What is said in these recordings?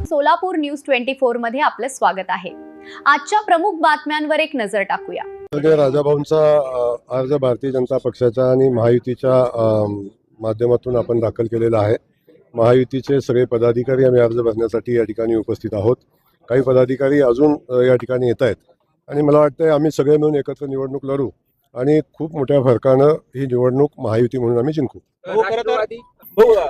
Solapur news 24 मध्ये आपलं स्वागत आहे। आजच्या प्रमुख बातम्यांवर एक नजर टाकूया। राजाभाऊंचा अर्ज भारतीय जनता पक्षाच्या आणि महायुतीच्या माध्यमातून आपण दाखल केलेला आहे। महायुतीचे सगळे पदाधिकारी आम्ही अर्ज भरण्यासाठी या ठिकाणी उपस्थित आहोत। काही पदाधिकारी अजून या ठिकाणी येत आहेत आणि मला वाटतं आम्ही सगळे मिळून एकत्र निवडणूक लढू आणि खूप मोठ्या फरकानं ही निवडणूक महायुती म्हणून आम्ही जिंकू।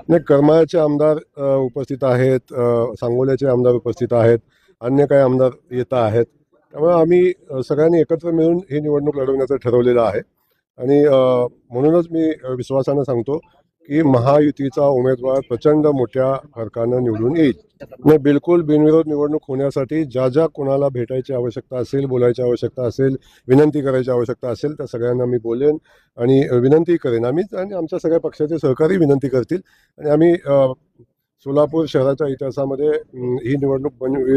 नाही, करमाळ्याचे आमदार उपस्थित आहेत, सांगोल्याचे आमदार उपस्थित आहेत, अन्य काही आमदार येत आहेत। त्यामुळे आम्ही सगळ्यांनी एकत्र मिळून ही निवडणूक लढवण्याचं ठरवलेलं आहे आणि म्हणूनच मी विश्वासानं सांगतो की महायुतीचा उमेदवार प्रचंड मोठ्या फरकानं निवडून येईल। नाही, बिलकुल बिनविरोध निवडणूक होण्यासाठी ज्या ज्या कोणाला भेटायची आवश्यकता असेल, बोलायची आवश्यकता असेल, विनंती करायची आवश्यकता असेल त्या सगळ्यांना मी बोलेन आणि विनंती करेन। आम्हीच आणि आमच्या सगळ्या पक्षाचे सहकारी विनंती करतील आणि आम्ही सोलापूर शहराच्या इतिहासामध्ये ही निवडणूक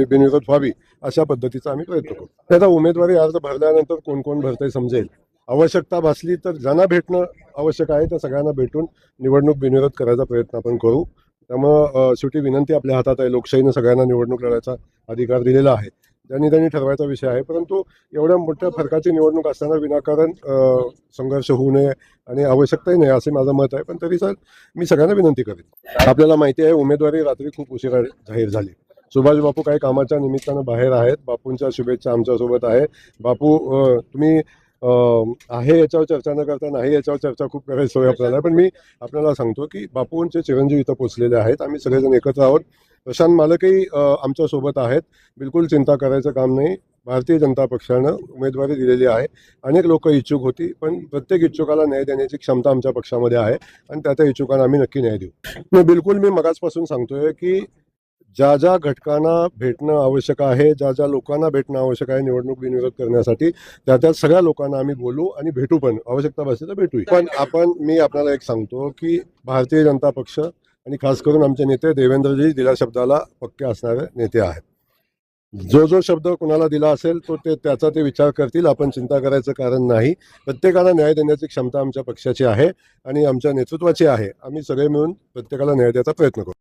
बिनविरोध व्हावी अशा पद्धतीचा आम्ही प्रयत्न करू। आता उमेदवारी अर्ज भरल्यानंतर कोण कोण भरतंय समजेल। आवश्यकता भासली तर ज्यांना भेटणं आवश्यक आहे त्या सगळ्यांना भेटून निवडणूक बिनविरोध करायचा प्रयत्न आपण करू। त्यामुळं शेवटी विनंती आपल्या हातात आहे। लोकशाहीनं सगळ्यांना निवडणूक लढायचा अधिकार दिलेला आहे, त्यांनी ठरवायचा विषय आहे। परंतु एवढ्या मोठ्या फरकाची निवडणूक असताना विनाकारण संघर्ष होऊ नये आणि आवश्यकताही नाही असे माझं मत आहे। पण तरी सर मी सगळ्यांना विनंती करेन। आपल्याला माहिती आहे उमेदवारी रात्री खूप उशिरा जाहीर झाली। सुभाष बापू काही कामाच्या निमित्तानं बाहेर आहेत। बापूंच्या शुभेच्छा आमच्यासोबत आहे। बापू तुम्ही आहे याच्यावर चर्चा न करता नाही याच्यावर चर्चा खूप करायची सोय आपल्याला, पण मी आपल्याला सांगतो की बापूंचे चिरंजीव इथं पोचलेले आहेत। आम्ही सगळेजण एकत्र आहोत। प्रशांत मालकही आमच्यासोबत आहेत। बिलकुल चिंता करायचं काम नाही। भारतीय जनता पक्षानं उमेदवारी दिलेली आहे। अनेक लोक इच्छुक होती, पण प्रत्येक इच्छुकाला न्याय देण्याची क्षमता आमच्या पक्षामध्ये आहे आणि त्या इच्छुकांना आम्ही नक्की न्याय देऊ। बिलकुल मी मगाचपासून सांगतोय की ज्या ज्या घटकांना भेटणं आवश्यक आहे, ज्या ज्या लोकांना भेटणं आवश्यक आहे निवडणूक बिनविरोध करण्यासाठी त्या सगळ्या लोकांना आम्ही बोलू आणि भेटू, पण आवश्यकता भासली तर भेटू। पण मी आपल्याला एक सांगतो की भारतीय जनता पक्ष आणि खास करून आमचे नेते देवेंद्रजी दिल्या शब्दाला पक्के असणारे नेते आहेत। जो शब्द कुणाला दिला असेल तो त्याचा विचार करतील। आपण चिंता करायचं कारण नाही। प्रत्येकाला न्याय देण्याची क्षमता आमच्या पक्षाची आहे आणि आमच्या नेतृत्वाची आहे। आम्ही सगळे मिळून प्रत्येकाला न्याय द्यायचा प्रयत्न करू।